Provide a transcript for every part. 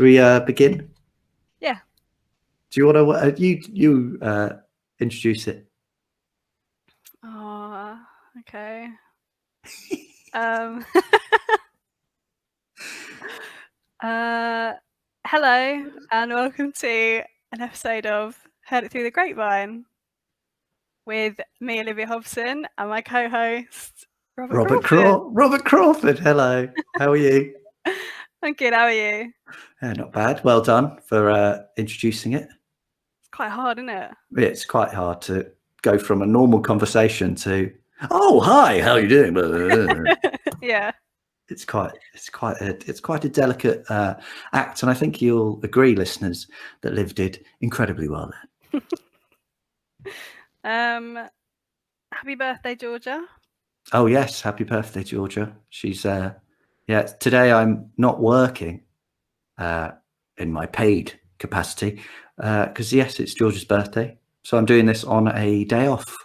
Shall we begin? Yeah. Do you want to you introduce it? Oh, okay. Hello and welcome to an episode of Heard It Through the Grapevine with me, Olivia Hobson, and my co-host Robert Crawford. Hello. How are you? I'm good. How are you? Not bad. Well done for introducing it. It's quite hard, isn't it? It's quite hard to go from a normal conversation to, oh, hi, how are you doing? Yeah. It's quite a delicate act, and I think you'll agree, listeners, that Liv did incredibly well there. Happy birthday, Georgia. Oh yes, happy birthday, Georgia. She's today I'm not working in my paid capacity because yes, it's Georgia's birthday, so I'm doing this on a day off.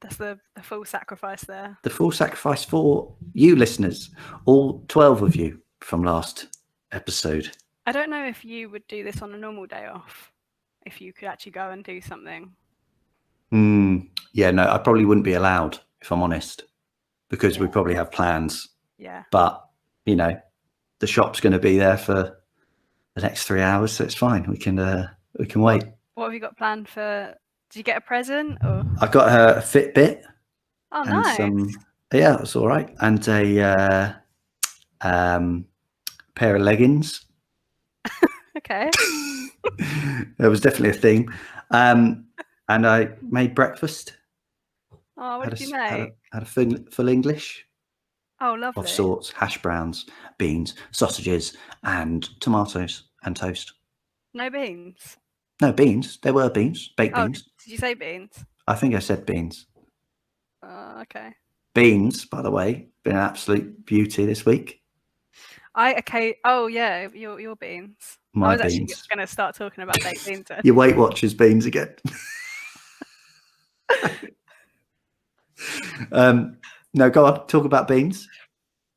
That's the full sacrifice there. The full sacrifice for you listeners, all 12 of you from last episode. I don't know if you would do this on a normal day off, if you could actually go and do something. Yeah, no, I probably wouldn't be allowed, if I'm honest, because we probably have plans. Yeah. But, you know, the shop's going to be there for the next 3 hours, so it's fine. We can wait. What have you got planned for? Did you get a present? Or I got her a Fitbit. Oh, nice. Yeah, that's all right. And a pair of leggings. Okay. There was definitely a theme. And I made breakfast. Oh, what did you make? Had a full English. Oh, lovely. Of sorts, hash browns, beans, sausages, and tomatoes and toast. No beans? No, beans. There were beans, baked beans. Did you say beans? I think I said beans. Okay. Beans, by the way, been an absolute beauty this week. Oh yeah, your beans. My I was beans. actually going to start talking about baked beans. Your Weight Watchers beans again. No, go on. Talk about beans.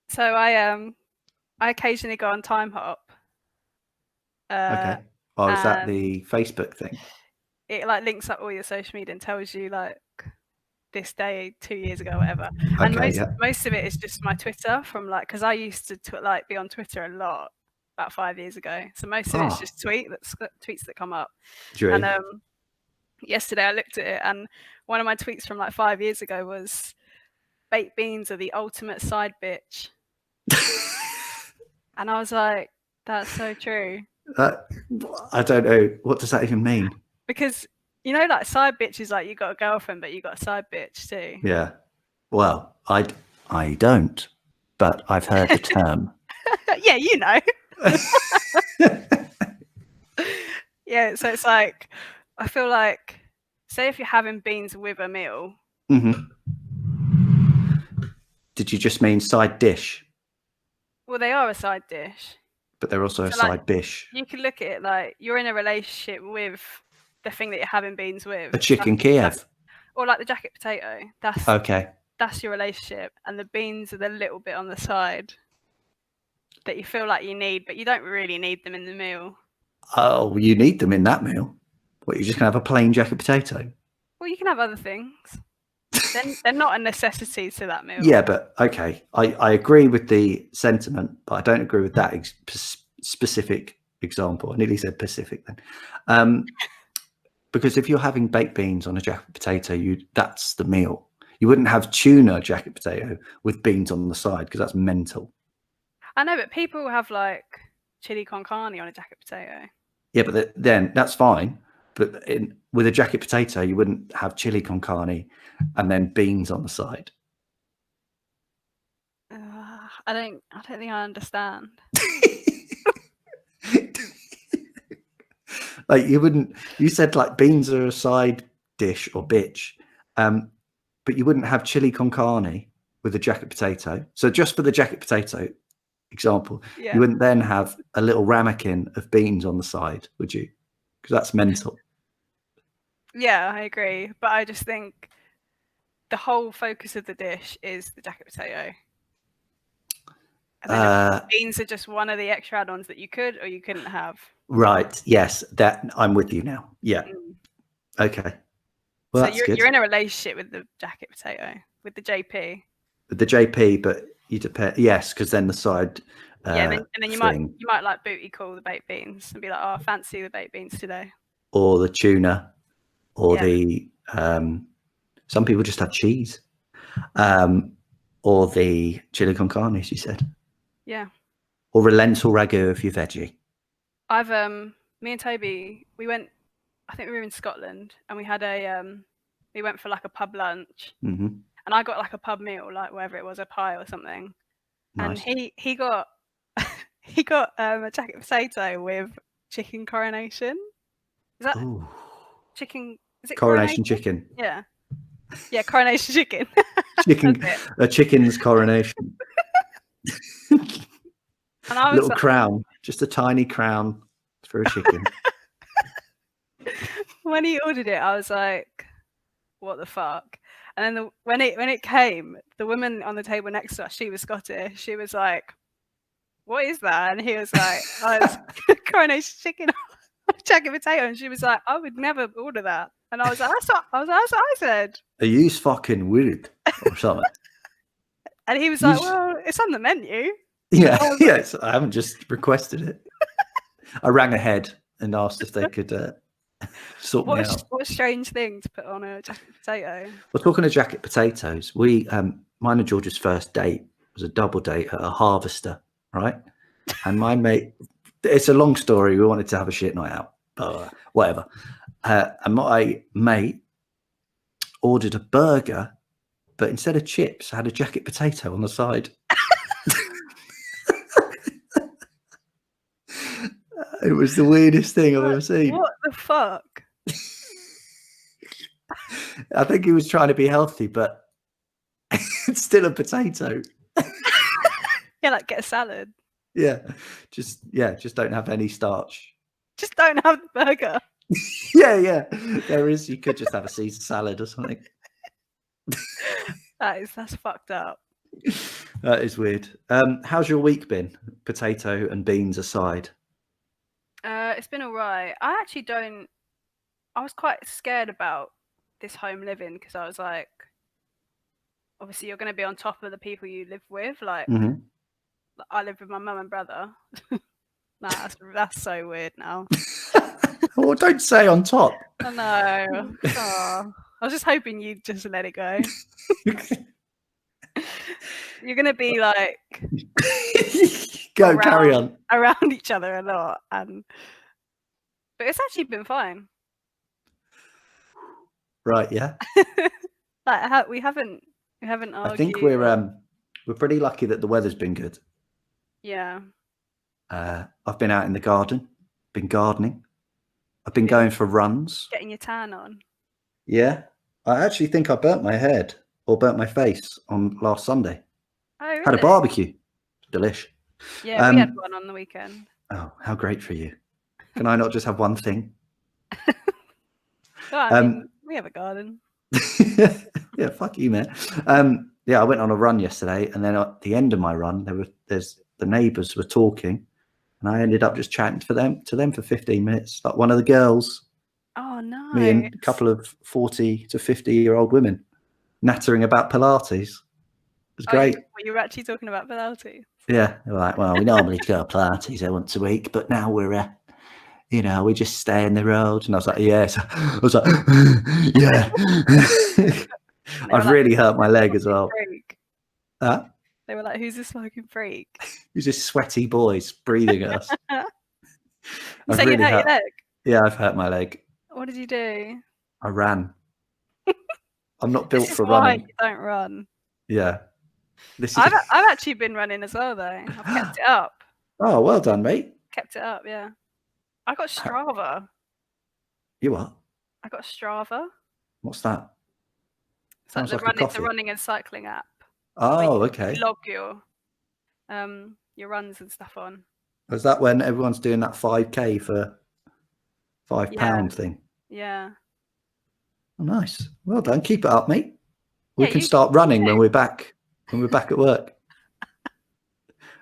So I occasionally go on Time Hop. Okay. Oh, is that the Facebook thing? It like links up all your social media and tells you like this day 2 years ago, whatever. Okay, and most of it is just my Twitter from like, because I used to be on Twitter a lot about 5 years ago. So most of it's just tweets that come up. And yesterday I looked at it, and one of my tweets from like 5 years ago was, "Baked beans are the ultimate side bitch." And I was like, that's so true. I don't know. What does that even mean? Because, you know, like side bitch is like you got a girlfriend, but you got a side bitch too. Yeah. Well, I don't, but I've heard the term. Yeah, you know. Yeah, so it's like, I feel like, say if you're having beans with a meal. Mm-hmm. Did you just mean side dish? Well, they are a side dish. But they're also a side dish. You can look at it like you're in a relationship with the thing that you're having beans with. A chicken Kiev. Or like the jacket potato. That's okay. That's your relationship. And the beans are the little bit on the side that you feel like you need, but you don't really need them in the meal. Oh, you need them in that meal? What, you're just going to have a plain jacket potato? Well, you can have other things. They're not a necessity to that meal. Yeah, but okay. I agree with the sentiment, but I don't agree with that specific example. I nearly said Pacific then. Because if you're having baked beans on a jacket potato, that's the meal. You wouldn't have tuna jacket potato with beans on the side because that's mental. I know, but people have like chili con carne on a jacket potato. Yeah, but then that's fine. But with a jacket potato, you wouldn't have chili con carne and then beans on the side. I don't think I understand. Like you said like beans are a side dish or bitch, but you wouldn't have chili con carne with a jacket potato. So just for the jacket potato example, you wouldn't then have a little ramekin of beans on the side, would you? Because that's mental. Yeah, I agree. But I just think the whole focus of the dish is the jacket potato. And then the beans are just one of the extra add-ons that you could or you couldn't have. Right. Yes. That I'm with you now. Yeah. Okay. Well, so you're in a relationship with the jacket potato, with the JP. With the JP, but you depend. Yes, because then the side. And then you might like booty call the baked beans and be like, oh, I fancy the baked beans today. Or the tuna, or the some people just have cheese, or the chili con carne, as you said. Yeah. Or a lentil ragu if you're veggie. I've me and Toby, we went. I think we were in Scotland, and we had we went for like a pub lunch, and I got like a pub meal, like wherever it was, a pie or something. Nice. And he got he got a jacket potato with chicken coronation. Is that chicken? Is it coronation chicken? Yeah, coronation chicken. A chicken's coronation. And I was little crown, just a tiny crown for a chicken. When he ordered it, I was like, "What the fuck?" And then when it came, the woman on the table next to us, she was Scottish. She was like, "What is that?" And he was like, "Oh, it's coronation chicken, jacket potato." And she was like, "I would never order that." And I was like, "That's what I said." Are you fucking weird or something? And he was like, "Well, it's on the menu." Yeah, yes. I haven't just requested it. I rang ahead and asked if they could sort me out. What a strange thing to put on a jacket potato. Well, talking of jacket potatoes, mine and George's first date was a double date at a harvester, right? And my mate, it's a long story. We wanted to have a shit night out, but whatever. And my mate ordered a burger, but instead of chips, had a jacket potato on the side. It was the weirdest thing I've ever seen. What the fuck? I think he was trying to be healthy, but it's still a potato. Yeah, like get a salad. Yeah, just don't have any starch. Just don't have the burger. yeah. There is. You could just have a Caesar salad or something. That's fucked up. That is weird. How's your week been? Potato and beans aside. It's been all right. I was quite scared about this home living because I was like, obviously you're going to be on top of the people you live with. Like, I live with my mum and brother. Nah, that's so weird now. Well, don't say on top. I know. Oh, I was just hoping you'd just let it go. You're going to be like... carry on. Around each other a lot. But it's actually been fine. Right, yeah. Like we haven't argued. I think we're pretty lucky that the weather's been good. Yeah. I've been out in the garden, been gardening. I've been going for runs. Getting your tan on. Yeah. I actually think I burnt my head or burnt my face on last Sunday. Oh, really? Had a barbecue. Delish. Yeah, we had one on the weekend. Oh, how great for you. Can I not just have one thing? Well, I mean, we have a garden. Yeah, fuck you, man. I went on a run yesterday, and then at the end of my run, the neighbours were talking, and I ended up just chatting to them for 15 minutes, like one of the girls. Oh no! Me and a couple of 40 to 50-year-old women nattering about Pilates. It was great. You were actually talking about Pilates. Yeah, they were like, well, we normally go to Pilates once a week, but now we're, we just stay in the road. And I was like, yes. I was like, yeah. I've really hurt my leg as well. They were like, who's this fucking freak? Who's this sweaty boy's breathing at us? You say you hurt your leg? Yeah, I've hurt my leg. What did you do? I ran. I'm not built for why running. You don't run. Yeah. I've actually been running as well, though. I've kept it up. Oh, well done, mate. Kept it up, yeah. I got Strava. You what? I got Strava. What's that? It's like the running and cycling app. Oh, okay. You log your runs and stuff on. Is that when everyone's doing that 5K for £5 thing? Yeah. Oh, nice. Well done. Keep it up, mate. We can start running when we're back. When we're back at work.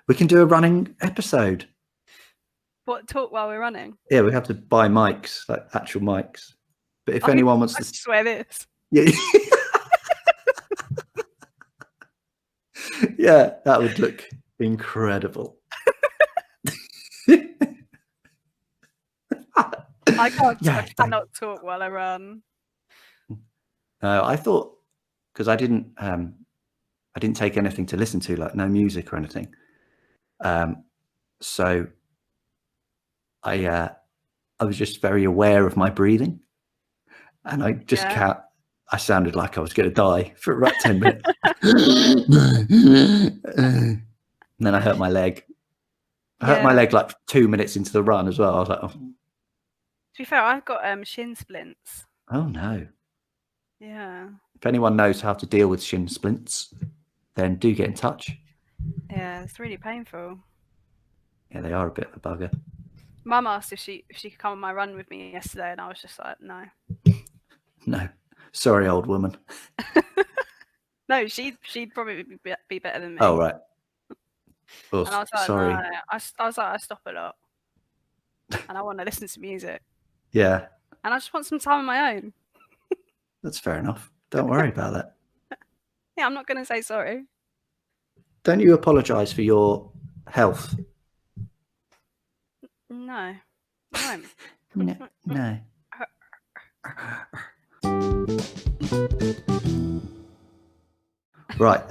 We can do a running episode. What, talk while we're running? Yeah, we have to buy mics, like actual mics. But if anyone wants to swear this. Yeah. Yeah, that would look incredible. I cannot talk while I run. No, I thought, because I didn't take anything to listen to, like no music or anything. So I was just very aware of my breathing, and I just I sounded like I was going to die for about 10 minutes. And then I hurt my leg. I hurt my leg like 2 minutes into the run as well. I was like, oh. To be fair, I've got shin splints. Oh no. Yeah. If anyone knows how to deal with shin splints, then do get in touch. Yeah, it's really painful. Yeah, they are a bit of a bugger. Mum asked if she could come on my run with me yesterday, and I was just like, no. No. Sorry, old woman. No, she'd probably be better than me. Oh, right. Oh, and I was like, sorry. No. I was like, I stop a lot. And I want to listen to music. Yeah. And I just want some time on my own. That's fair enough. Don't worry about that. Yeah, I'm not going to say sorry. Don't you apologise for your health? No. No. Right.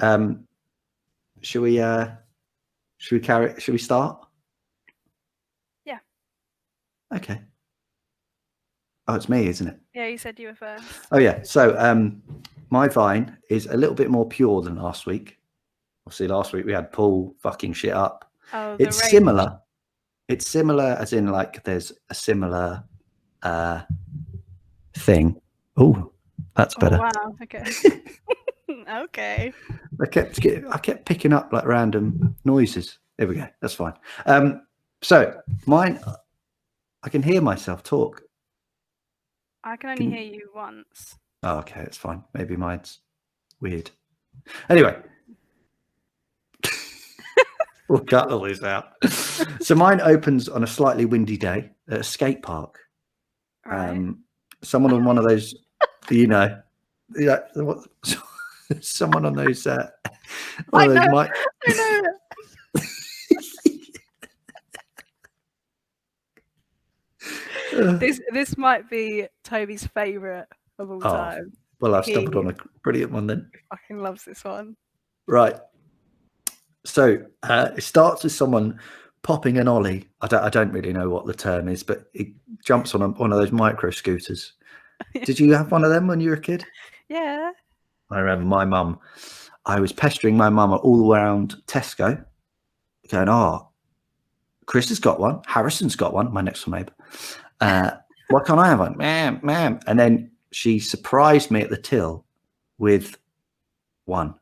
Should we start? Yeah. Okay. Oh, it's me, isn't it? Yeah, you said you were first. Oh yeah. So my Vine is a little bit more pure than last week. Obviously, last week we had Paul fucking shit up. Oh, it's similar. It's similar as in like there's a similar thing. Oh, that's better. Oh, wow. Okay. Okay. I kept picking up like random noises. There we go. That's fine. So mine, I can hear myself talk. I can only hear you once. Oh, okay, that's fine. Maybe mine's weird. Anyway, we'll cut all this out. So mine opens on a slightly windy day at a skate park. Right. Someone on one of those, someone on those. I know. This might be Toby's favourite of all time. Well, I've stumbled on a brilliant one then. He fucking loves this one. Right. So it starts with someone popping an ollie. I don't really know what the term is, but it jumps on one of those micro scooters. Did you have one of them when you were a kid? Yeah. I remember I was pestering my mum all around Tesco, going, Chris has got one. Harrison's got one, my next door neighbour. Why can't I have one? Ma'am. And then she surprised me at the till with one.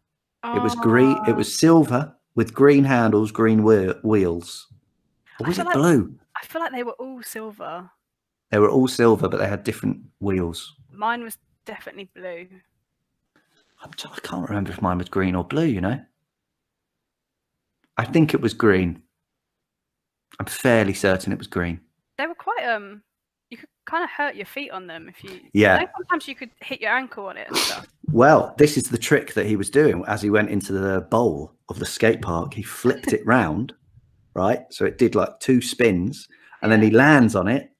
It was green. It was silver with green handles, green wheels. Or was it blue? I feel like they were all silver. They were all silver, but they had different wheels. Mine was definitely blue. I can't remember if mine was green or blue, I think it was green. I'm fairly certain it was green. They were quite, you could kind of hurt your feet on them if you... Yeah. Sometimes you could hit your ankle on it and stuff. Well, this is the trick that he was doing as he went into the bowl of the skate park. He flipped it round, right? So it did like 2 spins, and then he lands on it.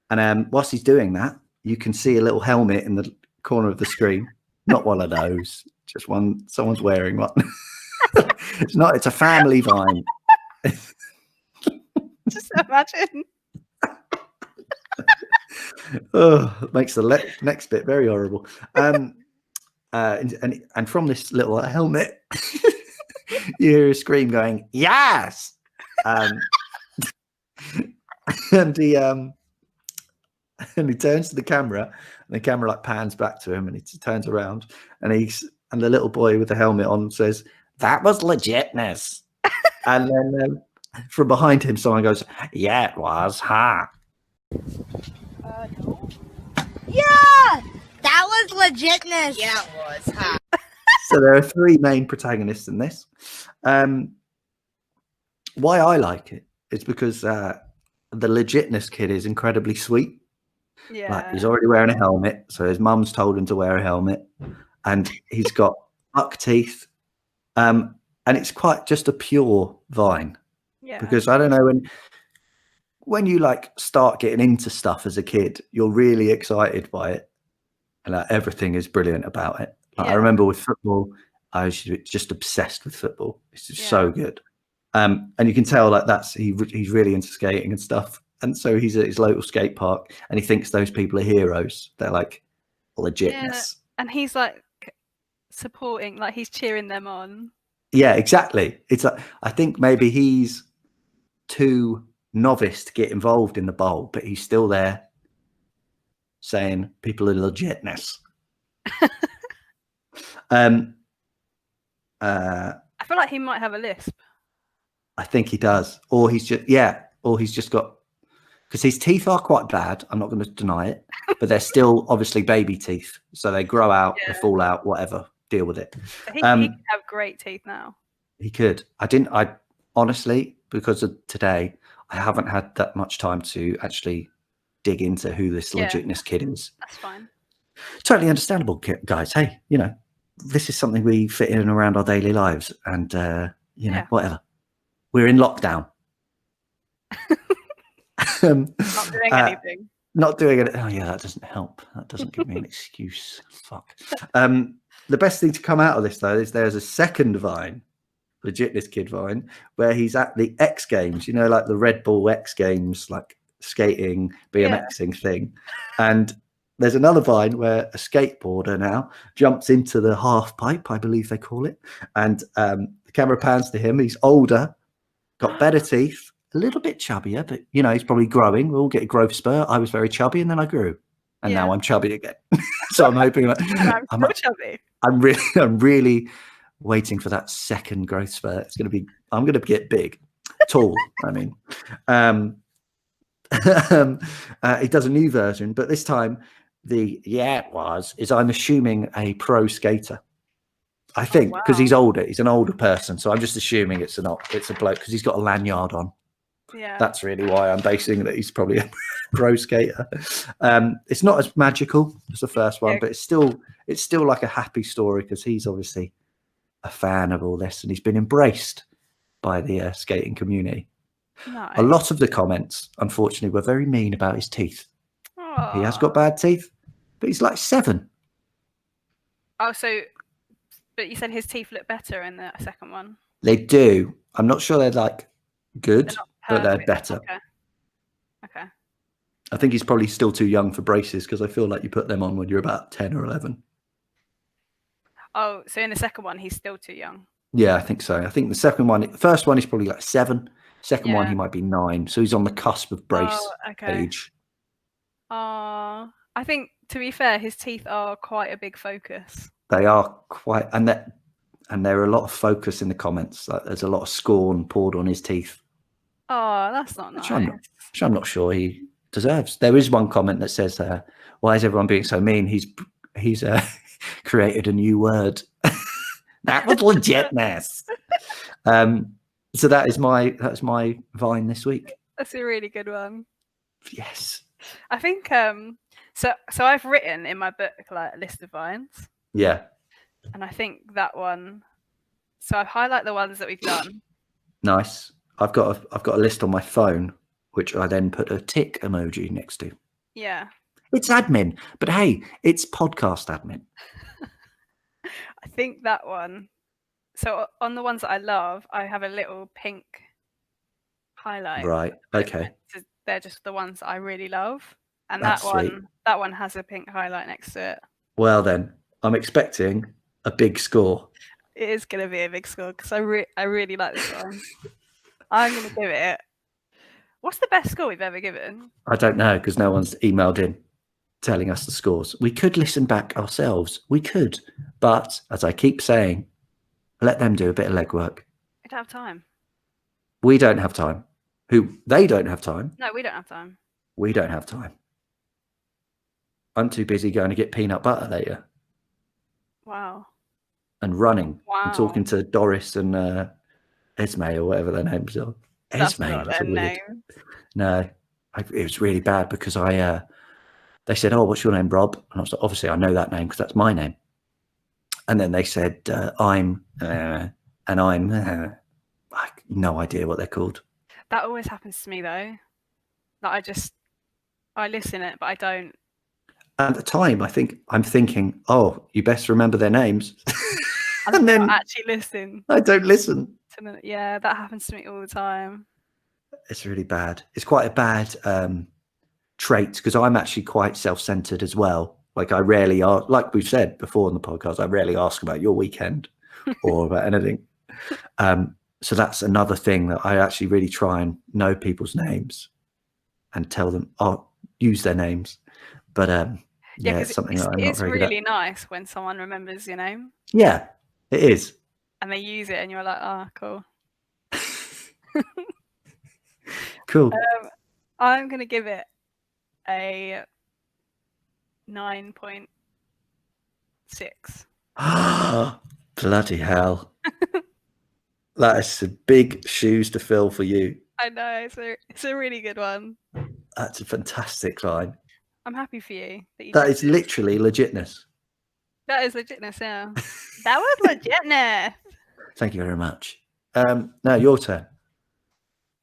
And whilst he's doing that, you can see a little helmet in the corner of the screen. Not one of those, just one. Someone's wearing one. It's a family Vine. Just imagine. It makes the next bit very horrible. And from this little helmet, you hear a scream going, "Yes!" And he turns to the camera, and the camera like pans back to him, and he turns around, and the little boy with the helmet on says, "That was legitness." And then from behind him, someone goes, "Yeah, it was, huh?" No. Yeah, that was legitness. Yeah, it was, huh? So there are 3 main protagonists in this. why I like it is because the Legitness kid is incredibly sweet. Yeah. Like, he's already wearing a helmet, so his mum's told him to wear a helmet, and he's got buck teeth, and it's quite just a pure Vine. Yeah. Because I don't know, when you like start getting into stuff as a kid, you're really excited by it, and like, everything is brilliant about it. Like, I remember with football, I was just obsessed with football. It's just so good. And you can tell like he's really into skating and stuff. And so he's at his local skate park and he thinks those people are heroes. They're like Legitness. Yeah. And he's like supporting, like he's cheering them on. Yeah, exactly. It's like, I think maybe he's too novice to get involved in the bowl, but he's still there saying people are Legitness. I feel like he might have a lisp. I think he does, or he's just got, because his teeth are quite bad. I'm not going to deny it, but they're still obviously baby teeth, so they grow out, they fall out, whatever. Deal with it. He could have great teeth now. He could. I honestly, because of today, I haven't had that much time to actually dig into who this Legitness kid is. That's fine. Totally understandable, guys. Hey, this is something we fit in and around our daily lives, and whatever. We're in lockdown. Not doing anything. Not doing it. Oh yeah, that doesn't help. That doesn't give me an excuse. Fuck. The best thing to come out of this though is there's a second Vine, Legitness kid Vine, where he's at the X Games. Like the Red Bull X Games, like skating, BMXing thing, and there's another Vine where a skateboarder now jumps into the half pipe, I believe they call it, and the camera pans to him. He's older, got better teeth, a little bit chubbier, but he's probably growing. We'll all get a growth spurt. I was very chubby, and then I grew, and now I'm chubby again. So I'm hoping that I'm still chubby. I'm really waiting for that second growth spurt. I'm going to get big, tall. I mean, he does a new version, but this time I'm assuming a pro skater. I think because he's older, he's an older person, so I'm just assuming it's a bloke because he's got a lanyard on. Yeah, that's really why I'm basing that he's probably a pro skater. It's not as magical as the first one, but it's still like a happy story because he's obviously a fan of all this and he's been embraced by the skating community. Nice. A lot of the comments, unfortunately, were very mean about his teeth. Aww. He has got bad teeth, but he's like 7. Oh, but you said his teeth look better in the second one. They do. I'm not sure they're like good, but they're better. Okay. I think he's probably still too young for braces because I feel like you put them on when you're about 10 or 11. Oh, so in the second one, he's still too young. Yeah, I think so. I think the first one is probably like 7. Second one, he might be 9. So he's on the cusp of brace age. I think, to be fair, his teeth are quite a big focus. They are quite, and there are a lot of focus in the comments. Like there's a lot of scorn poured on his teeth. Oh, that's not nice. Which I'm not sure he deserves. There is one comment that says, "Why is everyone being so mean?" He's created a new word. That was Legitness. So that's my Vine this week. That's a really good one. Yes. I think so I've written in my book like a list of Vines. Yeah. And I think that one. So I've highlighted the ones that we've done. Nice. I've got a list on my phone, which I then put a tick emoji next to. Yeah. It's admin, but hey, it's podcast admin. I think that one. So on the ones that I love, I have a little pink highlight. Right. Okay. They're just the ones that I really love, and That's that one has a pink highlight next to it. Well then, I'm expecting a big score. It is going to be a big score because I really like this one. I'm going to give it. What's the best score we've ever given? I don't know because no one's emailed in telling us the scores. We could listen back ourselves. We could, but as I keep saying, let them do a bit of legwork. We don't have time. We don't have time. They don't have time. No, we don't have time. We don't have time. I'm too busy going to get peanut butter later. Wow. And running. Wow. And talking to Doris and Esme or whatever their names are. That's Esme not was their a weird. name. No, it was really bad because they said, "Oh, what's your name, Rob?" And I was like, "Obviously, I know that name because that's my name." And then they said, "I'm," and I'm. I have no idea what they're called. That always happens to me though. Like I listen it, but I don't. At the time, I'm thinking, "Oh, you best remember their names." And then actually listen. I don't listen. Yeah, that happens to me all the time. It's really bad. It's quite a bad trait because I'm actually quite self-centered as well. Like I rarely are, like we've said before in the podcast, I rarely ask about your weekend or about anything. So that's another thing that I actually really try and know people's names and tell them, use their names. But yeah, it's something that I'm not very good at. It's really nice when someone remembers your name. Yeah, it is. And they use it and you're like, oh, cool. Cool. I'm going to give it a 9.6. Bloody hell. That is some big shoes to fill for you. I know, it's a really good one. That's a fantastic line. I'm happy for you. That is literally legitness. That is legitness, yeah. That was legitness. Thank you very much. Now your turn.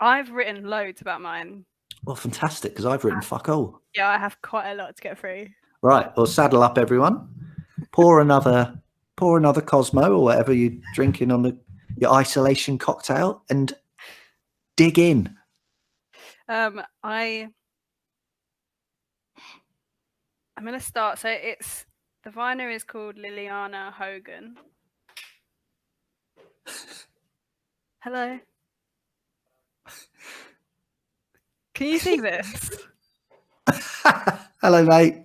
I've written loads about mine. Well, fantastic, because I've written fuck all. Yeah, I have quite a lot to get through. Right, well, saddle up, everyone. Pour another Cosmo or whatever you're drinking on your isolation cocktail and dig in. I'm going to start. So the viner is called Liliana Hogan. Hello. Can you see this? Hello, mate.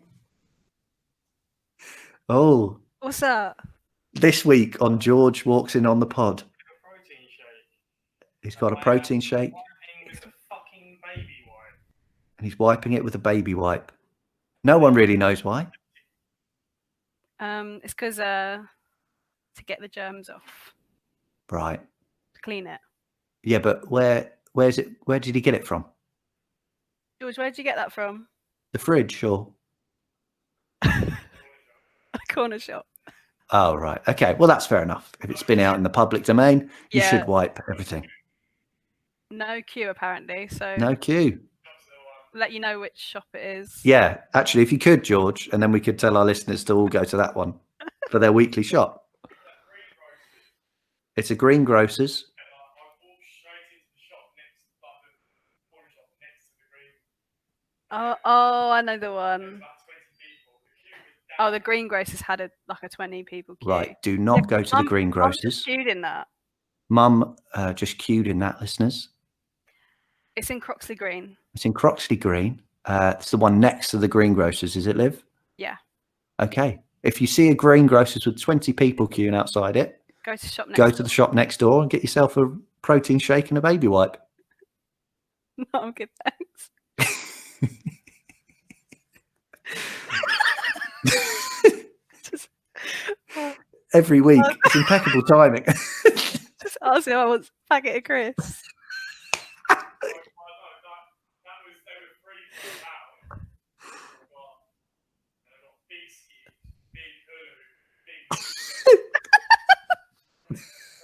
Oh. What's up? This week on George Walks In on the Pod. He's got a protein shake. And he's wiping it with a baby wipe. No one really knows why. It's because to get the germs off. Right. To clean it. Yeah, but where's it? Where did he get it from? George, where did you get that from? The fridge, or a corner shop. Oh, right. Okay. Well, that's fair enough. If it's been out in the public domain, you should wipe everything. No queue, apparently. So no queue. Let you know which shop it is. Yeah, actually, if you could, George, and then we could tell our listeners to all go to that one for their weekly shop. It's a greengrocer's. Oh, I know the one. Oh, the greengrocers had a 20 people queue. Right, do not go to the greengrocers. Mum queued in that. Mum just queued in that, listeners. It's in Croxley Green. It's in Croxley Green. It's the one next to the greengrocers, is it, Liv? Yeah. Okay. If you see a greengrocers with 20 people queuing outside it, go to the shop next door and get yourself a protein shake and a baby wipe. No, I'm good, thanks. Every week, it's impeccable timing. Just ask him I want a packet of crisps.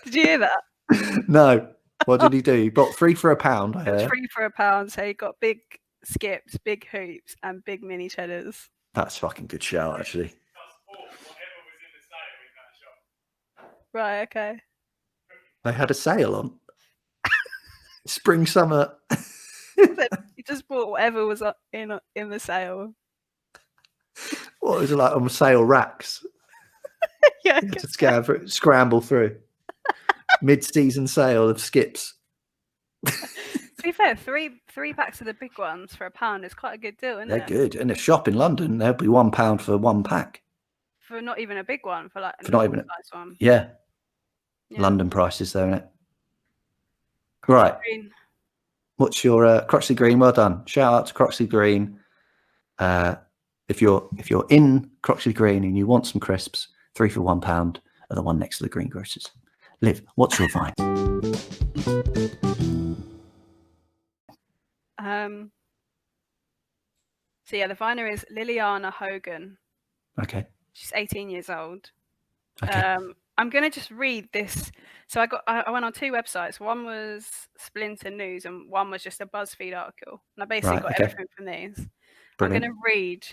Did you hear that? No. What did he do? He bought 3 for £1. It was 3 for £1. So he got big skips, big hoops, and big mini cheddars. That's a fucking good shout, actually. Right, okay. They had a sale on. Spring, summer. He just bought whatever was in the sale. What was it like on sale racks? Yeah. To scramble through. Mid-season sale of skips. To be fair, three packs of the big ones for £1 is quite a good deal, isn't it? They're good. In a shop in London, there'll be £1 for 1 pack. For not even a big one, for not even a size one. Yeah. London prices, though, isn't it? Right. Green. What's your Croxley Green? Well done. Shout out to Croxley Green. If you're in Croxley Green and you want some crisps, 3 for £1 are the one next to the greengrocers. Liv, what's your vine? So yeah, the viner is Liliana Hogan. Okay. She's 18 years old. Okay. I'm gonna just read this. So I went on 2 websites. One was Splinter News, and one was just a BuzzFeed article. And I basically got everything from these. Brilliant. I'm gonna read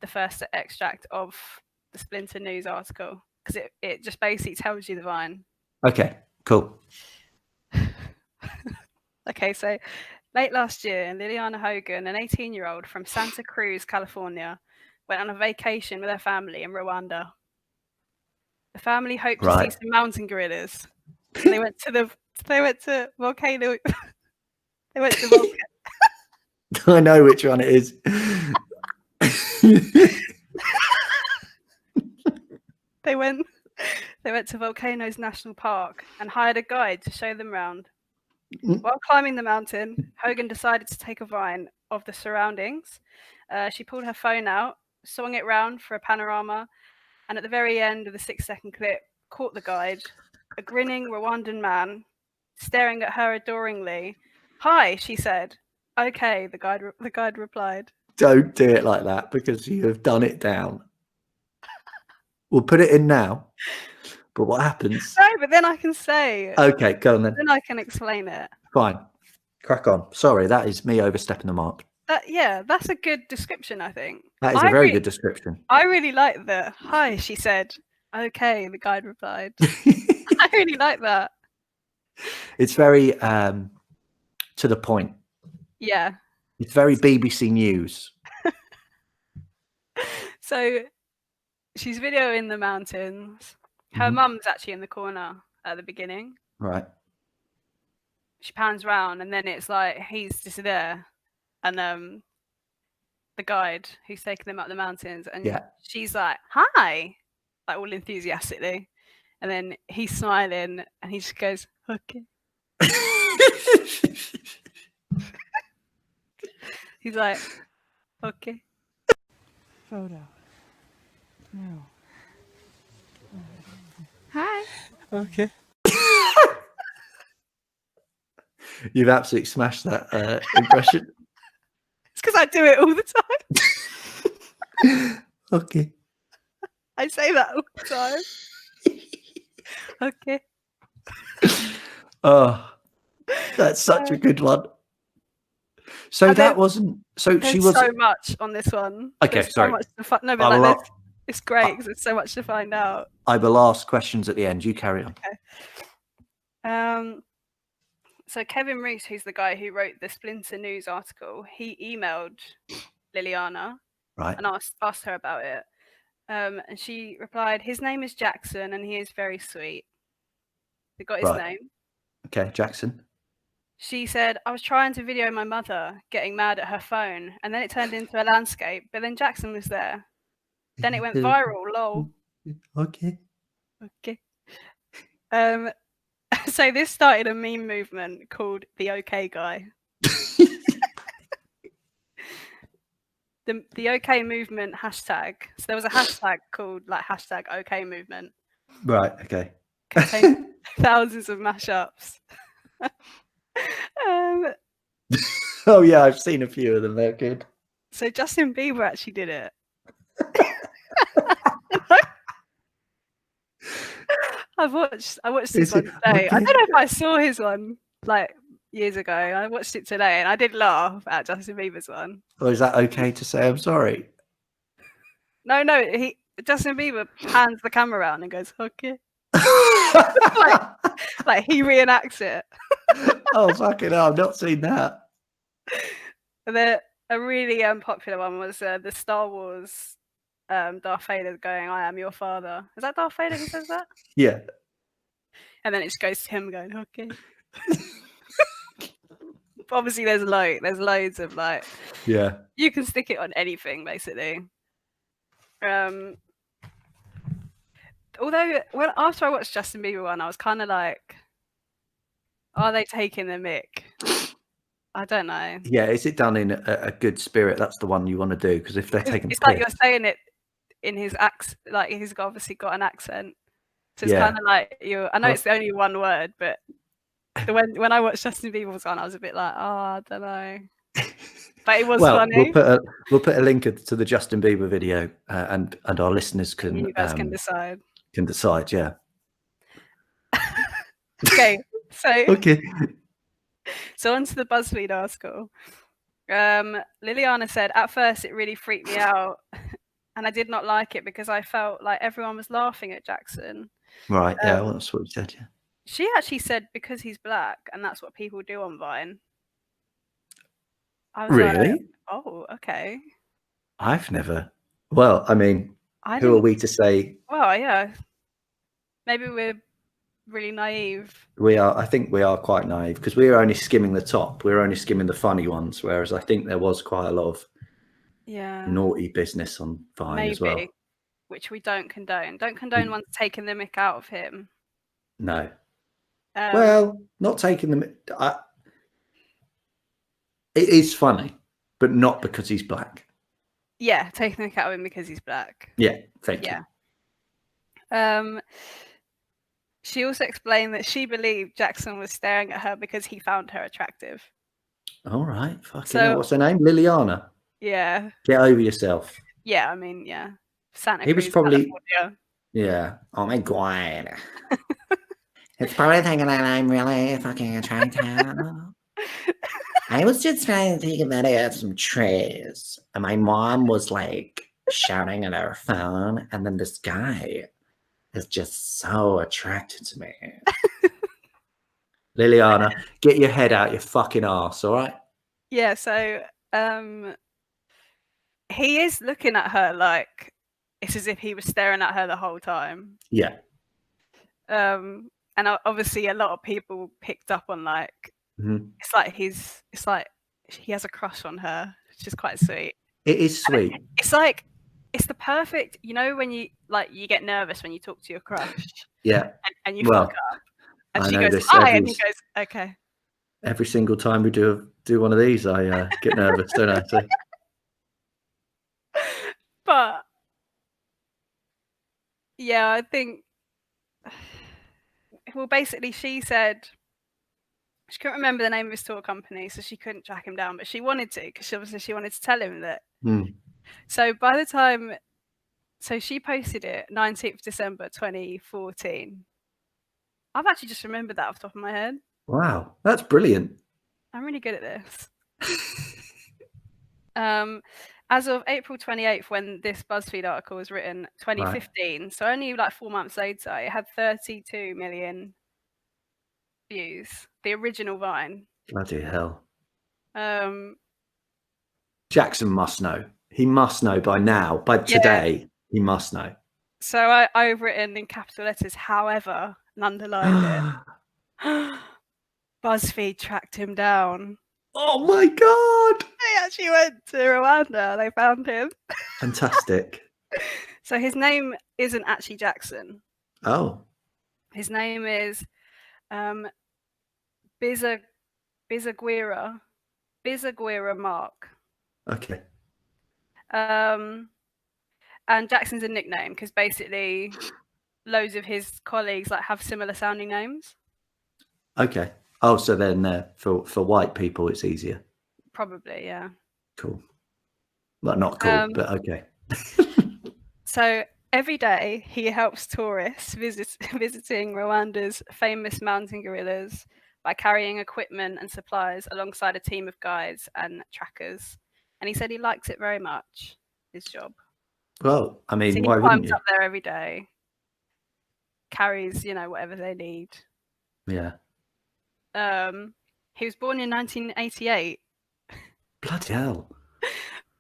the first extract of the Splinter News article because it just basically tells you the vine. Okay. Cool. Okay, so late last year, Liliana Hogan, an 18-year-old from Santa Cruz, California, went on a vacation with her family in Rwanda. The family hoped to see some mountain gorillas. And they went to volcano. They went to volcano. I know which one it is. They went to Volcanoes National Park and hired a guide to show them around. While climbing the mountain, Hogan decided to take a vine of the surroundings. She pulled her phone out, swung it round for a panorama, and at the very end of the 6-second clip, caught the guide, a grinning Rwandan man, staring at her adoringly. "Hi," she said. "Okay," the guide replied. Don't do it like that because you have done it down. We'll put it in now. But what happens? No, but then I can say. Okay, go on then. Then I can explain it. Fine. Crack on. Sorry, that is me overstepping the mark. That's a good description, I think. That is a very good description. I really like the "Hi," she said. "Okay," the guide replied. I really like that. It's very to the point. Yeah. It's very BBC News. So she's videoing the mountains. Her mum's actually in the corner at the beginning. Right. She pans round and then it's like he's just there. And the guide who's taking them up the mountains, and she's like, "Hi," like all enthusiastically. And then he's smiling and he just goes, "Okay." He's like, "Okay." Photo. No. Hi. Okay. You've absolutely smashed that impression. It's because I do it all the time. Okay. I say that all the time. Okay. Oh, that's such a good one. So that wasn't. So she was so much on this one. Okay, there's sorry. So much to no, but like, it's great because there's so much to find out. I will ask questions at the end. You carry on. Okay. So Kevin Roos, who's the guy who wrote the Splinter News article, he emailed Liliana and asked her about it. And she replied, "His name is Jackson and he is very sweet." They got his name. Okay, Jackson. She said, "I was trying to video my mother getting mad at her phone and then it turned into a landscape, but then Jackson was there. Then it went viral, lol." Okay. So this started a meme movement called the OK guy. The OK movement hashtag. So there was a hashtag called like hashtag OK movement. Right. Okay. Contained thousands of mashups. Oh yeah, I've seen a few of them. They're good. So Justin Bieber actually did it. I watched this one today. I don't know if I saw his one like years ago. I watched it today and I did laugh at Justin Bieber's one. Well, is that okay to say I'm sorry? No, Justin Bieber pans the camera around and goes, "Okay." like he reenacts it. Oh fucking hell, I've not seen that. A really popular one was the Star Wars Darth Vader going, "I am your father." Is that Darth Vader who says that? Yeah. And then it just goes to him going, "Okay." Obviously there's loads of like, yeah, you can stick it on anything basically. Although after I watched Justin Bieber one, I was kind of like, are they taking the mick? I don't know. Yeah, is it done in a good spirit? That's the one you want to do, because if they're taking, it's like you're saying it in his accent, like he's obviously got an accent, so it's kind of like I know it's the only one word, but when I watched Justin Bieber's one, I was a bit like, oh, I don't know. But it was Well, funny. we'll put a link to the Justin Bieber video, and our listeners can You guys can decide. Can decide, yeah. Okay, so Okay. So on to the BuzzFeed article. Liliana said, at first it really freaked me out and I did not like it because I felt like everyone was laughing at Jackson. Right, yeah, well, that's what we said, yeah. She actually said because he's black and that's what people do on Vine. I was really? like, oh, okay. I've never. Well, I mean, who are we to say? Well, yeah. Maybe we're really naive. We are. I think we are quite naive because we are only skimming the top. We're only skimming the funny ones, whereas I think there was quite a lot of naughty business on Vine as well. Which we don't condone. Don't condone ones taking the mick out of him. No. Well, not taking the mick. It is funny, but not because he's black. Yeah, taking the mick out of him because he's black. Yeah, thank you. She also explained that she believed Jackson was staring at her because he found her attractive. All right. Fucking hell. What's her name? Liliana. Yeah. Get over yourself. Yeah, I mean, yeah. Santa He Cruz, was probably. California. Yeah. Oh my god. It's probably thinking that I'm really fucking attractive. I was just trying to take a video of some trees, and my mom was like shouting at her phone, and then this guy is just so attracted to me. Liliana, get your head out your fucking ass, all right? Yeah, so he is looking at her like it's as if he was staring at her the whole time. Yeah. And obviously a lot of people picked up on like it's like he has a crush on her, which is quite sweet. It is sweet. It's like it's the perfect, you know, when you get nervous when you talk to your crush. Yeah. And you fuck up. And she goes, hi, and he goes, okay. Every single time we do one of these, I get nervous, don't I? So. But yeah, I think. Well, basically, she said she couldn't remember the name of his tour company, so she couldn't track him down. But she wanted to, because she wanted to tell him that. So by the time, she posted it 19th December 2014. I've actually just remembered that off the top of my head. Wow, that's brilliant. I'm really good at this. As of April 28th, when this BuzzFeed article was written, 2015, right. So only like 4 months later, it had 32 million views. The original Vine. Bloody hell. Jackson must know. He must know by now. By today, he must know. So I've written in capital letters, however, and underlined it. BuzzFeed tracked him down. Oh my god! They actually went to Rwanda. They found him. Fantastic. So his name isn't actually Jackson. Oh. His name is Bizaguirre Mark. Okay. And Jackson's a nickname because basically loads of his colleagues like have similar sounding names. Okay. Oh, so then for white people, it's easier. Probably, yeah. Cool. Well, not cool, but okay. So every day he helps tourists visiting Rwanda's famous mountain gorillas by carrying equipment and supplies alongside a team of guides and trackers. And he said he likes it very much, his job. Well, I mean, so why wouldn't you? He climbs up there every day, carries, whatever they need. Yeah. He was born in 1988. Bloody hell.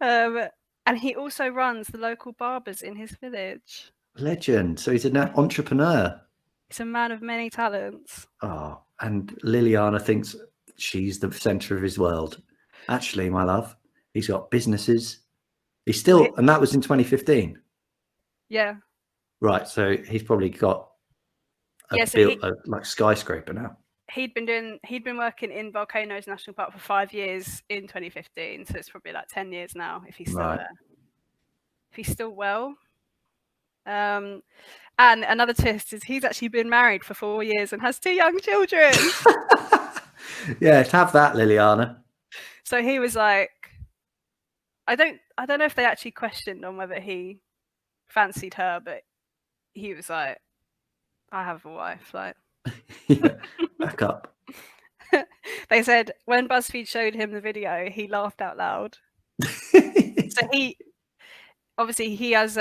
And he also runs the local barbers in his village. Legend. So he's an entrepreneur. He's a man of many talents. Oh, and Liliana thinks she's the center of his world. Actually, my love, he's got businesses. He's still, and that was in 2015. Yeah. Right. So he's probably got a skyscraper now. He'd been working in Volcanoes National Park for 5 years in 2015, so it's probably like 10 years now if he's still there. If he's still well. And another twist is he's actually been married for 4 years and has 2 young children. Yeah, have that, Liliana. So he was like, I don't know if they actually questioned on whether he fancied her, but he was like, I have a wife, like. Yeah, back up. They said when BuzzFeed showed him the video, he laughed out loud. So he has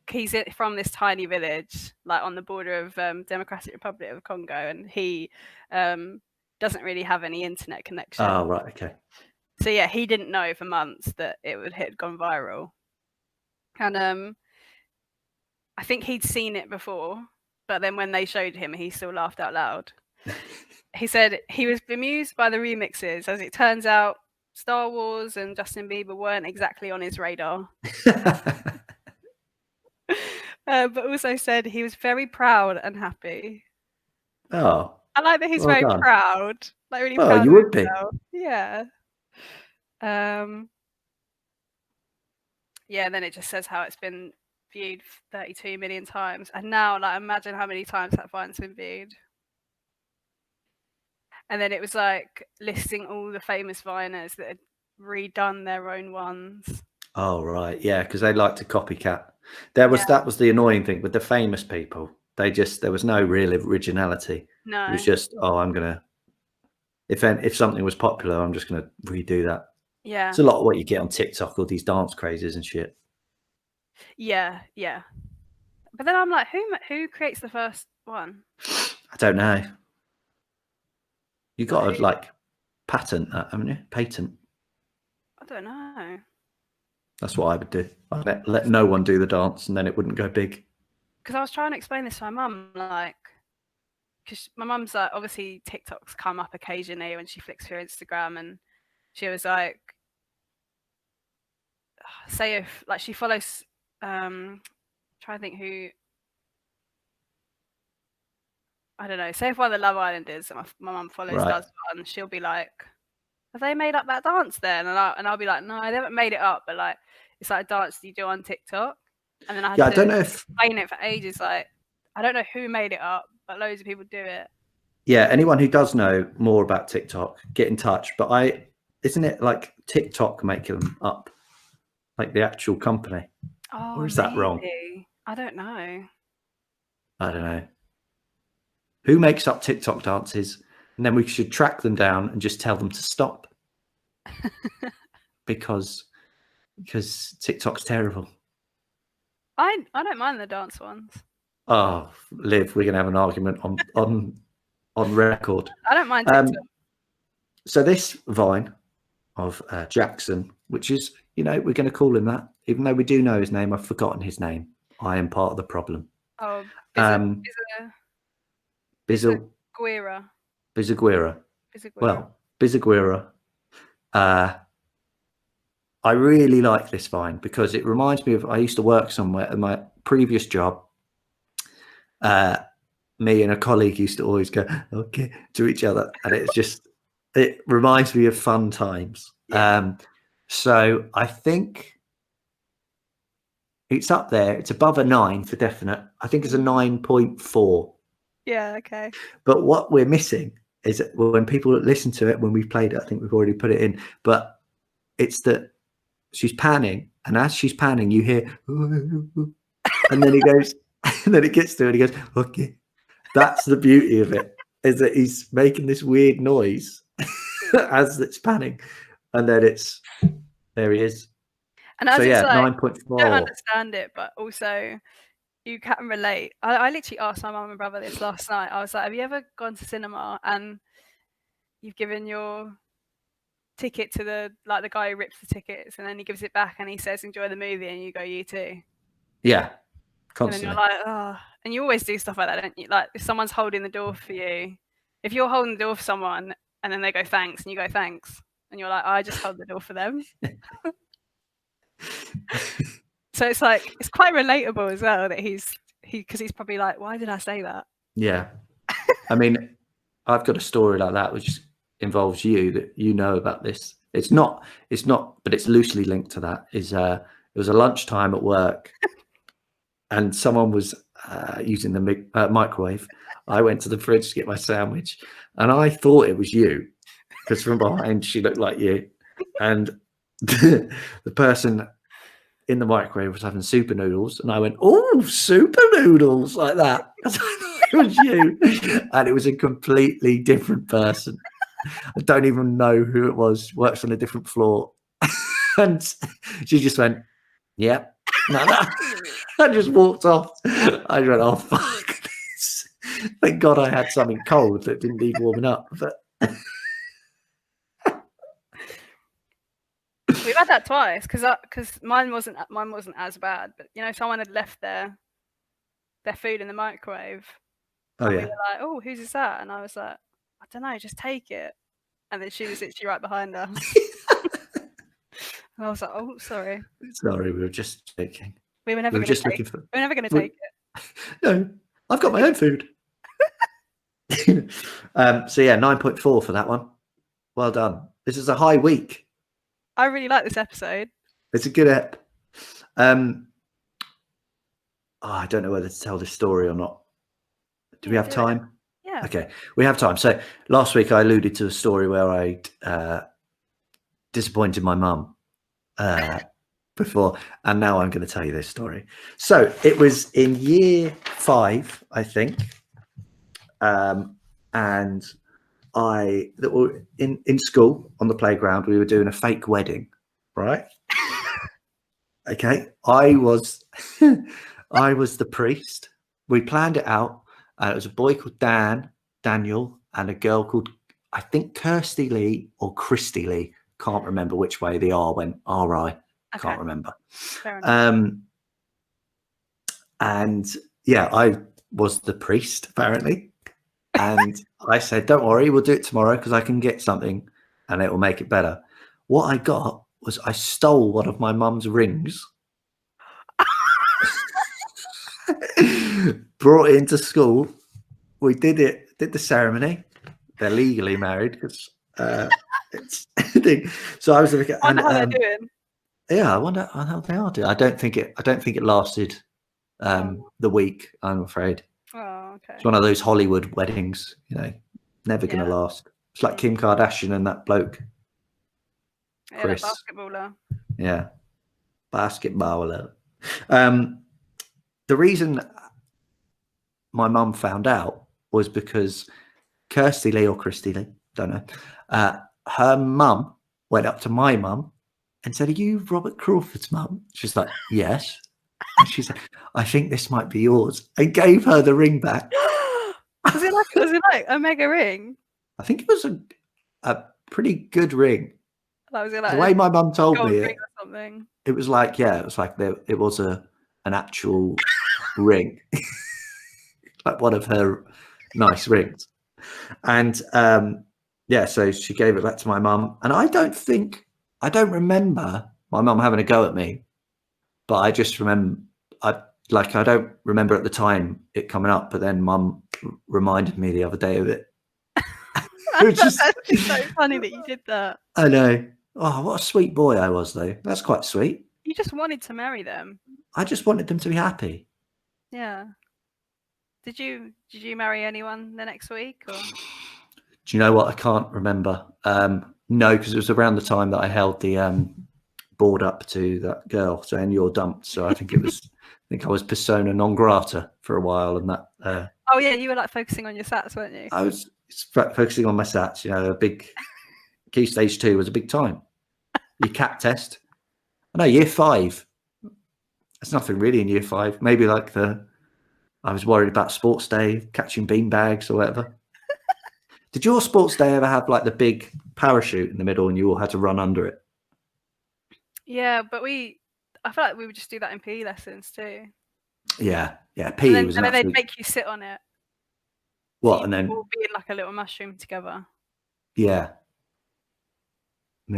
he's from this tiny village, like on the border of Democratic Republic of Congo, and he doesn't really have any internet connection. Oh, right, okay. So yeah, he didn't know for months that it had gone viral, and I think he'd seen it before, but then when they showed him, he still laughed out loud. He said he was bemused by the remixes. As it turns out, Star Wars and Justin Bieber weren't exactly on his radar. But also said he was very proud and happy. Oh, I like that he's well very done. proud, like really Well, proud. you of would be. himself. Yeah. Yeah. And then it just says how it's been viewed 32 million times, and now, like, imagine how many times that Vine's been viewed. And then it was like listing all the famous Viners that had redone their own ones. Oh, right. Yeah, because they like to copycat. That was the annoying thing with the famous people. There was no real originality. No. It was just, oh, I'm going to, if something was popular, I'm just going to redo that. Yeah. It's a lot of what you get on TikTok, all these dance crazes and shit. Yeah. But then I'm like, who creates the first one? I don't know. You got to like patent that, haven't you? Patent. I don't know. That's what I would do. I'd let no one do the dance, and then it wouldn't go big. Because I was trying to explain this to my mum, like, because my mum's like, obviously TikToks come up occasionally when she flicks through Instagram, and she was like, say if like she follows, trying to think who. I don't know. Say if one of the Love Islanders that my mum follows does one, she'll be like, "Have they made up that dance then?" And I'll be like, "No, they haven't made it up, but like it's like a dance you do on TikTok." And then I had to explain it for ages. Like, I don't know who made it up, but loads of people do it. Yeah, anyone who does know more about TikTok, get in touch. But isn't it like TikTok making them up, like the actual company? Oh, or is that wrong? I don't know. I don't know. Who makes up TikTok dances? And then we should track them down and just tell them to stop. because TikTok's terrible. I don't mind the dance ones. Oh, Liv, we're gonna have an argument on record. I don't mind TikTok. So this Vine of Jackson, which is, we're going to call him that, even though we do know his name. I've forgotten his name. I am part of the problem. Oh, Bizaguirre. Well, Bizaguirre. I really like this Vine because it reminds me of, I used to work somewhere at my previous job. Me and a colleague used to always go, okay, to each other. And it reminds me of fun times. Yeah. So I think it's up there. It's above a 9 for definite. I think it's a 9.4. Yeah, okay. But what we're missing is that when people listen to it, when we've played it, I think we've already put it in, but it's that she's panning, and as she's panning, you hear, and then he goes, and then it gets to it, and he goes, okay. That's the beauty of it, is that he's making this weird noise as it's panning, and then there he is. And as so yeah, 9.4. I don't understand it, but also you can relate. I literally asked my mum and brother this last night. I was like, have you ever gone to cinema and you've given your ticket to the guy who rips the tickets, and then he gives it back and he says, enjoy the movie, and you go, you too? Yeah, constantly. And then you're like, oh. And you always do stuff like that, don't you? Like, if someone's holding the door for you, if you're holding the door for someone and then they go thanks and you go thanks, and you're like, oh, I just held the door for them. So it's like, it's quite relatable as well that because he's probably like, why did I say that? Yeah. I mean, I've got a story like that which involves you, that you know about this. It's not, but it's loosely linked to that. It was a lunchtime at work and someone was using the microwave. I went to the fridge to get my sandwich and I thought it was you. because from behind she looked like you, and the person in the microwave was having super noodles, and I went, "Oh, super noodles," like that. It was you, and it was a completely different person. I don't even know who it was. Works on a different floor, and she just went, "Yep." No. I just walked off. I went, "Oh fuck this!" Thank God I had something cold that didn't need warming up. But We've had that twice because mine wasn't as bad, but you know, someone had left their food in the microwave. oh and yeah, we were like, "Oh, whose is that?" And I was like, "I don't know, just take it." And then she was literally right behind us. And I was like, "Oh, sorry, sorry, we were just joking. we were never We were going just to take. looking for. We're never going to we- take it." No, I've got my own food. So yeah, 9.4 for that one. Well done. This is a high week. I really like this episode. It's a good ep. I don't know whether to tell this story or not. Do we have time? Yeah. Okay, we have time. So last week I alluded to a story where I disappointed my mum before, and now I'm going to tell you this story. So it was in year 5, I think, and in school on the playground we were doing a fake wedding, right? Okay, I was the priest. We planned it out. It was a boy called Daniel, and a girl called, I think, Kirsty Lee or Christy Lee. Can't remember which way the R went. R-I. Can't remember. Fair enough. And yeah, I was the priest apparently. And I said, "Don't worry, we'll do it tomorrow because I can get something and it will make it better." What I got was I stole one of my mum's rings, brought it into school. We did the ceremony. They're legally married because it's so I was looking at, I wonder how they're doing. yeah, I wonder how they are doing. I don't think it lasted the week, I'm afraid. Oh, okay. It's one of those Hollywood weddings, never going to last. It's like Kim Kardashian and that bloke. Yeah, Chris. that basketballer. Yeah. Basketballer. The reason my mum found out was because Kirsty Lee or Christy Lee, don't know, her mum went up to my mum and said, "Are you Robert Crawford's mum?" She's like, "Yes." And she said, "I think this might be yours," and gave her the ring back. Was it like a mega ring? I think it was a pretty good ring. Like, was it like The way my mum told me ring it, or something? it was like it was an actual ring, like one of her nice rings. And so she gave it back to my mum, and I don't remember my mum having a go at me, but I just remember I don't remember at the time it coming up, but then mum reminded me the other day of it. That's actually so funny that you did that. I know. Oh, what a sweet boy I was, though. That's quite sweet. You just wanted to marry them. I just wanted them to be happy. Yeah. Did you marry anyone the next week? Or? Do you know what? I can't remember. No, because it was around the time that I held the board up to that girl saying "you're dumped." So I think I was persona non grata for a while, and that. Oh yeah, you were like focusing on your sats, weren't you? I was focusing on my sats. A big key stage 2 was a big time. Your CAT test. I know year 5. There's nothing really in year 5. Maybe like I was worried about sports day, catching beanbags or whatever. Did your sports day ever have like the big parachute in the middle and you all had to run under it? Yeah, but I feel like we would just do that in PE lessons too. Yeah. PE was and then they'd make you sit on it. What? So and then all be in like a little mushroom together. Yeah. Do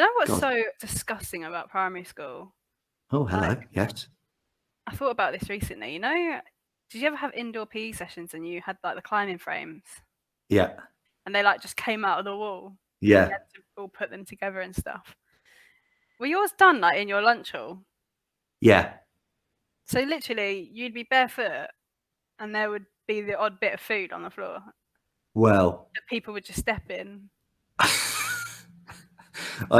you know what's so disgusting about primary school? Oh, hello. Yes. I thought about this recently. Did you ever have indoor PE sessions and you had like the climbing frames? Yeah. And they like just came out of the wall. Yeah. You had to all put them together and stuff. Were yours done like in your lunch hall? Yeah. So literally you'd be barefoot and there would be the odd bit of food on the floor. Well, That people would just step in. I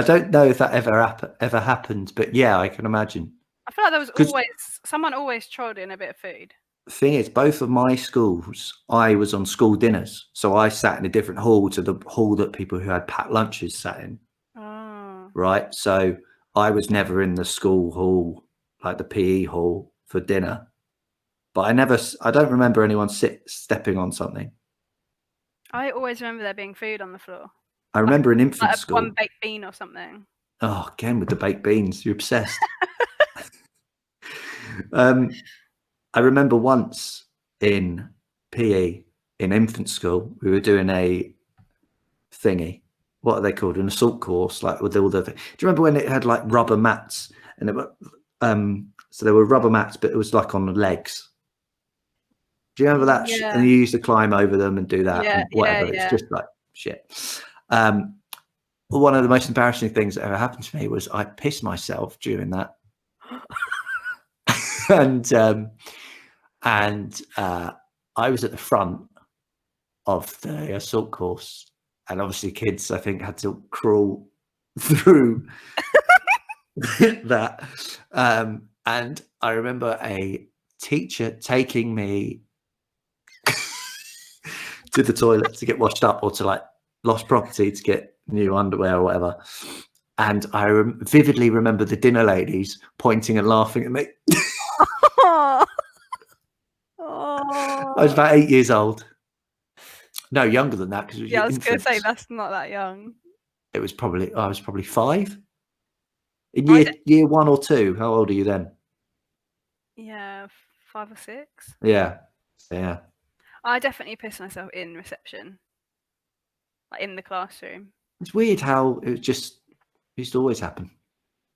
don't know if that ever happened, but yeah, I can imagine. I feel like there was always someone always trod in a bit of food. Thing is, both of my schools, I was on school dinners, so I sat in a different hall to the hall that people who had packed lunches sat in. Oh. Right, so I was never in the school hall, like the PE hall, for dinner. But I don't remember anyone stepping on something. I always remember there being food on the floor. I remember in infant school. One baked bean or something. Oh, again with the baked beans, you're obsessed. I remember once in PE in infant school, we were doing a thingy. What are they called? An assault course, like with all the. Do you remember when it had like rubber mats and it were, so there were rubber mats, but it was like on the legs. Do you remember that? Yeah. And you used to climb over them and do that and whatever. Yeah. It's just like shit. One of the most embarrassing things that ever happened to me was I pissed myself during that. and I was at the front of the assault course, and obviously kids, I think, had to crawl through that. And I remember a teacher taking me to the toilet to get washed up, or to like lost property to get new underwear or whatever. And I vividly remember the dinner ladies pointing and laughing at me. I was about 8 years old. No, younger than that, because I was going to say that's not that young. I was probably 5. In year 1 or 2. How old are you then? Yeah, 5 or 6. Yeah. I definitely pissed myself in reception, like in the classroom. It's weird how it used to always happen.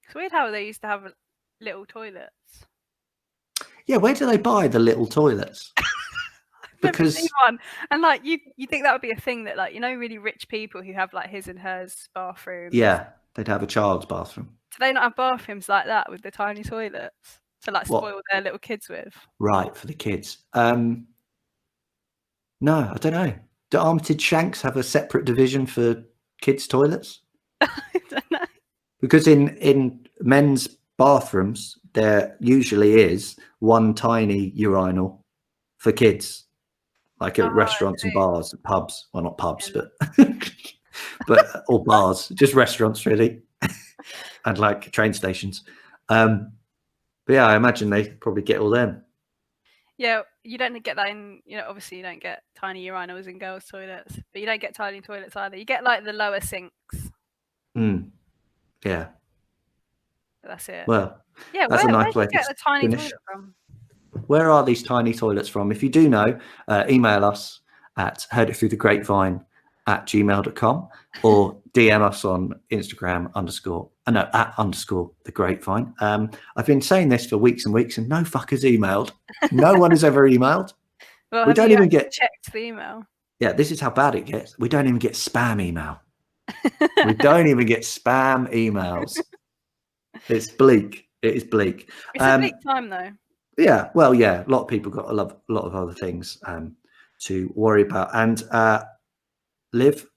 It's weird how they used to have little toilets. Yeah, where do they buy the little toilets? Because one. And like you think that would be a thing that, like, you know, really rich people who have like his and hers bathroom. Yeah, they'd have a child's bathroom. Do they not have bathrooms like that with the tiny toilets to like spoil their little kids with? Right, for the kids. No, I don't know. Do Armitage Shanks have a separate division for kids' toilets? I don't know. Because in men's bathrooms, there usually is one tiny urinal for kids, like at restaurants and bars, and pubs. Well, not pubs, but or bars, just restaurants really, and like train stations. But yeah, I imagine they probably get all them. Yeah, you don't get that in, you know, obviously you don't get tiny urinals in girls' toilets, but you don't get tiny toilets either. You get like the lower sinks. Yeah. But that's it. Well, yeah, that's a nice way to get the tiny toilet from. Where are these tiny toilets from? If you do know, email us at hearditthroughthegratevine@gmail.com or DM us on Instagram @_the grapevine. I've been saying this for weeks and weeks, and no fuckers emailed. No one has ever emailed. Well, we don't even get checked the email. Yeah, this is how bad it gets. We don't even get spam email. We don't even get spam emails. It's bleak. It is bleak. It's a bleak time, though. Yeah, well, yeah, a lot of people got a lot of other things to worry about. And Liv,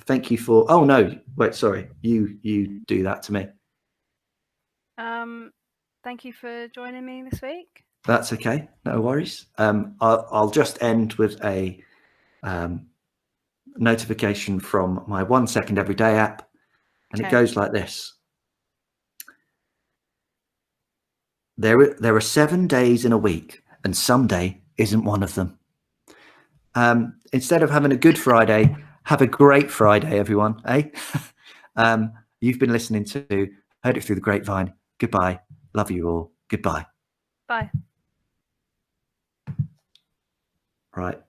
thank you for. Oh no, wait, sorry, you do that to me. Thank you for joining me this week. That's okay, no worries. I'll just end with a notification from my 1 Second Everyday app, and it goes like this. There are 7 days in a week, and Sunday isn't one of them. Instead of having a good Friday, have a great Friday, everyone. Eh? You've been listening to Heard It Through the Grapevine. Goodbye. Love you all. Goodbye. Bye. Right.